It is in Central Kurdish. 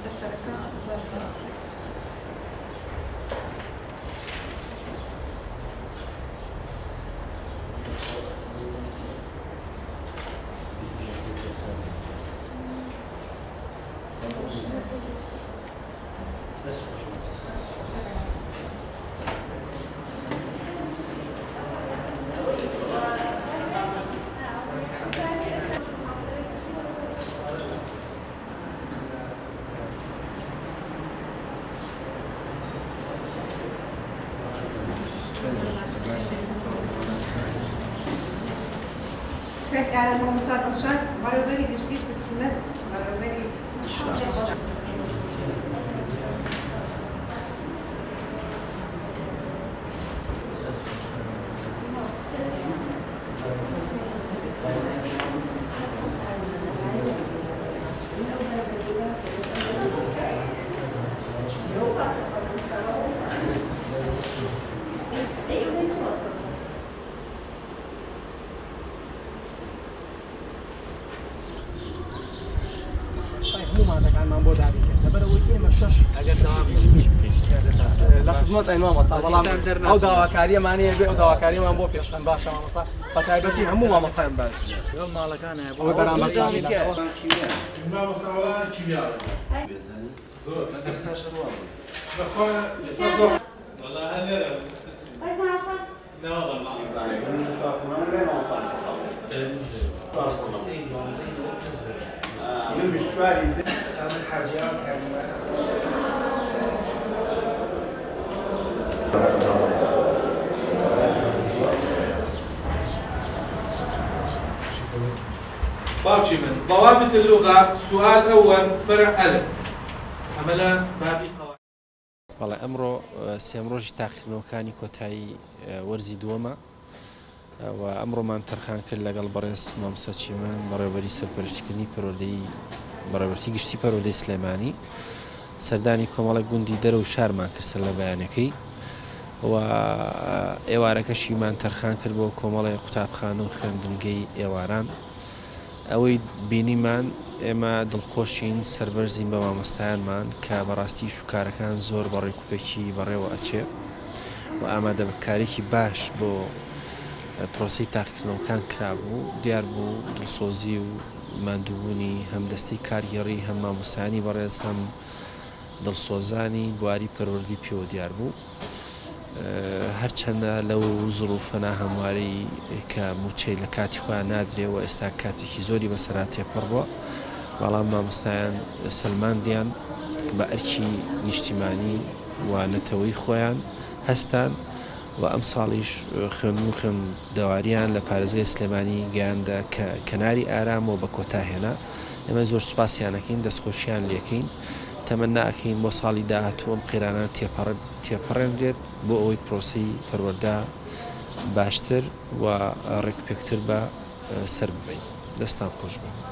دفترك زاد Tekrar مسابقة برابري بجديد ستشمل برابري مو معناتك عن منبود هذه دابا ويكين ما شاش لا خدمت اینو ما سلام او دواکاری معنی به او دواکاری من بو پیشتن باشه ما مثلا فتایبتی همو ما مثلا باش یول مالکانه او برامج ما مثلا ولا کیمیا زور مثلا ساشروا والله انا اسمع صوت لا والله بابشي من ضوابط اللغة سؤال أول فرع ألف عملا باقي قواعد. والله ئەمڕۆ سێم ڕۆژی تاقیکردنەوەکانی کۆتایی وەرزی دووەمە و ئەمڕۆمان تەرخان کرد لەگەڵ بەڕێز مامۆستا چیمەن بەڕێوەبەری سەرپەرشتیکردنی پەروەردەی بەڕێوەبەری گشتی پەروەردەی سلێمانی سەردانی کۆمەڵێک گوندی دەرە و شارمان کرد سەر لە بەیانەکەی و ئێوارەکەشیمان تەرخان کرد بۆ کۆمەڵی قوتابخانە و خوێندنگەی ئێواران ئەوەی بینیمان ئێمە دڵخۆشین سەربەرزین بە مامۆستایانمان کە بەڕاستی شوکارەکان زۆر بەڕێکوپێکی بەڕێوە ئەچێ و ئامادە بەکارێکی باش بۆ پرۆسەی تاقیکردنەوەکان کرابوو دیار بوو دڵسۆزی و ماندووبوونی هەم دەستەی کارگێڕی هەم مامۆستایانی بەڕێز هەم دڵسۆزانی بواری پەروەردەی پێوە دیار بوو هەرچەندە لەو زروفە ناهەمواری کە موچەی لە کاتی خۆیان نادرێ و ئێستا کاتێکی زۆری بەسەرا تێپەڕ بووە بەڵام مامۆستایان سلماندیان بە ئەرکی نیشتیمانی و نەتەوەی خۆیان هەستان و ئەم ساڵیش خوێن دەواریان لە پارێزگای سلێمانی گەیاندا کە کەناری ئارام و بە کۆتاهێنا ئێمە زۆر سوپاسیانەکەین دەستخۆشیان لێکەین تەمەناکەین بۆ ساڵی داهاتوو ئەم قیرانە تێپەڕێنرێت بۆ ئەوەی پرۆسەی پەروەردە باشتر و ڕێکوپێکتر بە سەر ببین دەستان خۆش بن.